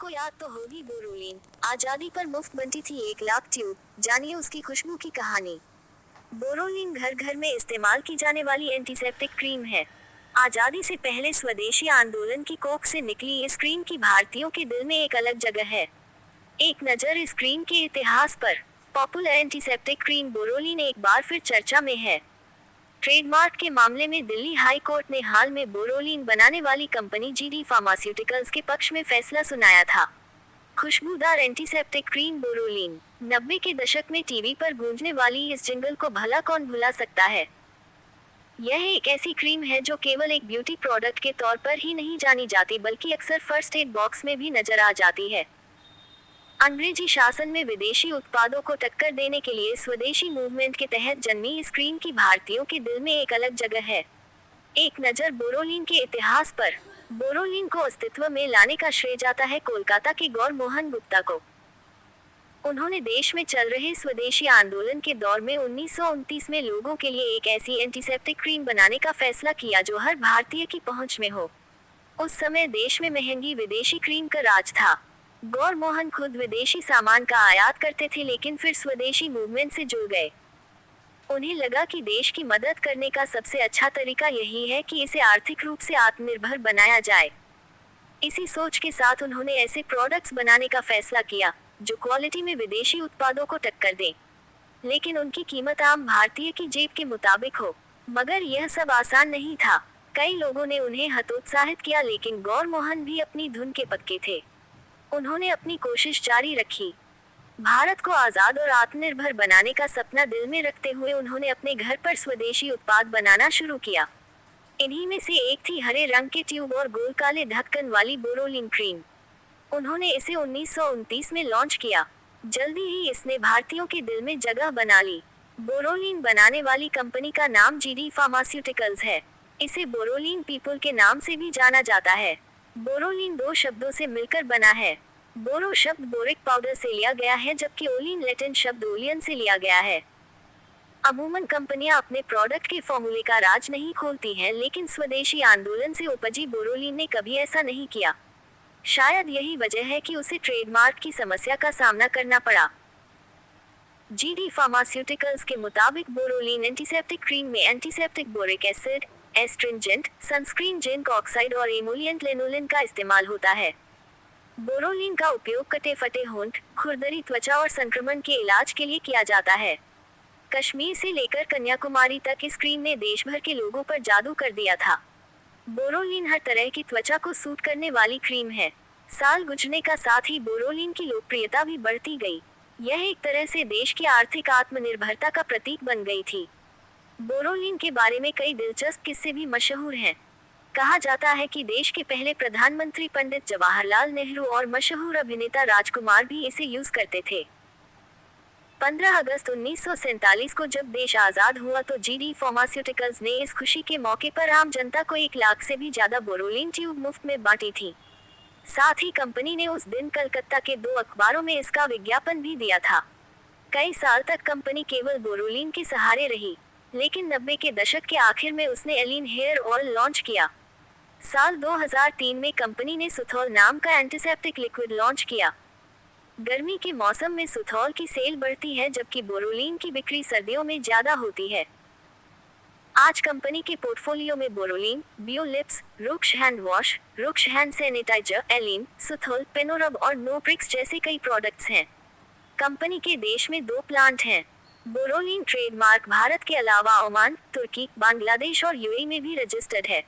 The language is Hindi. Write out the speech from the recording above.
आपको याद तो होगी बोरोलिन। आजादी पर मुफ्त बंटी थी 1 लाख ट्यूब। जानिए उसकी खुशबू की कहानी। बोरोलिन घर घर में इस्तेमाल की जाने वाली एंटीसेप्टिक क्रीम है। आजादी से पहले स्वदेशी आंदोलन की कोख से निकली इस क्रीम की भारतीयों के दिल में एक अलग जगह है। एक नज़र इस क्रीम के इतिहास पर। पॉपुलर एंटीसेप्टिक क्रीम बोरोलिन एक बार फिर चर्चा में है। ट्रेडमार्क के मामले में दिल्ली हाई कोर्ट ने हाल में बोरोलिन बनाने वाली कंपनी जीडी फार्मास्यूटिकल्स के पक्ष में फैसला सुनाया था। खुशबूदार एंटीसेप्टिक क्रीम बोरोलिन। 90 के दशक में टीवी पर गूंजने वाली इस जिंगल को भला कौन भुला सकता है। यह एक ऐसी क्रीम है जो केवल एक ब्यूटी प्रोडक्ट के तौर पर ही नहीं जानी जाती बल्कि अक्सर फर्स्ट एड बॉक्स में भी नजर आ जाती है। अंग्रेजी शासन में विदेशी उत्पादों को टक्कर देने के लिए स्वदेशी मूवमेंट के तहत जन्मी इस क्रीम की भारतीयों के दिल में एक अलग जगह है। एक नज़र बोरोलिन के इतिहास पर। बोरोलिन को अस्तित्व में लाने का श्रेय जाता है कोलकाता के गौर मोहन गुप्ता को। उन्होंने देश में चल रहे स्वदेशी आंदोलन के दौर में 1929 में लोगों के लिए एक ऐसी एंटीसेप्टिक क्रीम बनाने का फैसला किया जो हर भारतीय की पहुंच में हो। उस समय देश में महंगी विदेशी क्रीम का राज था। गौर मोहन खुद विदेशी सामान का आयात करते थे लेकिन फिर स्वदेशी मूवमेंट से जुड़ गए। उन्हें लगा कि देश की मदद करने का सबसे अच्छा तरीका यही है कि इसे आर्थिक रूप से आत्मनिर्भर बनाया जाए। इसी सोच के साथ उन्होंने ऐसे प्रोडक्ट्स बनाने का फैसला किया जो क्वालिटी में विदेशी उत्पादों को टक्कर दें, लेकिन उनकी कीमत आम भारतीय की जेब के मुताबिक हो। मगर यह सब आसान नहीं था। कई लोगों ने उन्हें हतोत्साहित किया लेकिन गौर मोहन भी अपनी धुन के पक्के थे। उन्होंने अपनी कोशिश जारी रखी। भारत को आज़ाद और आत्मनिर्भर बनाने का सपना दिल में रखते हुए उन्होंने अपने घर पर स्वदेशी उत्पाद बनाना शुरू किया। इन्हीं में से एक थी हरे रंग के ट्यूब और गोल काले ढक्कन वाली बोरोलिन क्रीम। उन्होंने इसे 1929 में लॉन्च किया। जल्दी ही इसने भारतीयों के दिल में जगह बना ली। बोरोलिन बनाने वाली कंपनी का नाम जीडी फार्मास्यूटिकल्स है। इसे बोरोलिन पीपल के नाम से भी जाना जाता है। बोरोलिन 2 शब्दों से मिलकर बना है। बोरो शब्द बोरिक पाउडर से लिया गया है जबकि ओलिन लैटिन शब्द ओलियन से लिया गया है। अमूमन कंपनियां अपने प्रोडक्ट के फॉर्मूले का राज नहीं खोलती हैं, लेकिन स्वदेशी आंदोलन से उपजी बोरोलिन ने कभी ऐसा नहीं किया। शायद यही वजह है कि उसे ट्रेडमार्क की समस्या का सामना करना पड़ा। जीडी फार्मास्यूटिकल्स के मुताबिक बोरोलिन एंटीसेप्टिक क्रीम में antiseptic boric acid, astringent, sunscreen zinc oxide और एमोलिएंट लेनोलिन का इस्तेमाल होता है। बोरोलिन का उपयोग कटे फटे होंठ, खुरदरी त्वचा और संक्रमण के इलाज के लिए किया जाता है। कश्मीर से लेकर कन्याकुमारी तक इस क्रीम ने देश भर के लोगों पर जादू कर दिया था। बोरोलिन हर तरह की त्वचा को सूट करने वाली क्रीम है। साल गुजरने का साथ ही बोरोलिन की लोकप्रियता भी बढ़ती गई। यह एक तरह से देश की आर्थिक आत्मनिर्भरता का प्रतीक बन गई थी। बोरोलिन के बारे में कई दिलचस्प किस्से भी मशहूर हैं। कहा जाता है कि देश के पहले प्रधानमंत्री पंडित जवाहरलाल नेहरू और मशहूर अभिनेता राजकुमार भी इसे यूज करते थे। 15 अगस्त 1947 को जब देश आज़ाद हुआ तो जीडी फार्मास्यूटिकल्स ने इस खुशी के मौके पर आम जनता को 1 लाख से भी ज्यादा बोरोलिन ट्यूब मुफ्त में बांटी थी। साथ ही कंपनी ने उस दिन कलकत्ता के 2 अखबारों में इसका विज्ञापन भी दिया था। कई साल तक कंपनी केवल बोरोलिन के सहारे रही, लेकिन 90 के दशक के आखिर में उसने एलिन हेयर ऑयल लॉन्च किया। साल 2003 में कंपनी ने सुथौल नाम का एंटीसेप्टिक लिक्विड लॉन्च किया। गर्मी के मौसम में सुथौल की सेल बढ़ती है जबकि बोरोलिन की बिक्री सर्दियों में ज्यादा होती है। आज कंपनी के पोर्टफोलियो में Boroline, Biolips, Ruksh hand wash, Ruksh hand sanitiser, Elin, Suthol, Penorub और नोब्रिक्स जैसे कई प्रोडक्ट्स हैं। कंपनी के देश में 2 प्लांट हैं। बोरोलिन ट्रेडमार्क भारत के अलावा ओमान, तुर्की, बांग्लादेश और यूएई में भी रजिस्टर्ड है।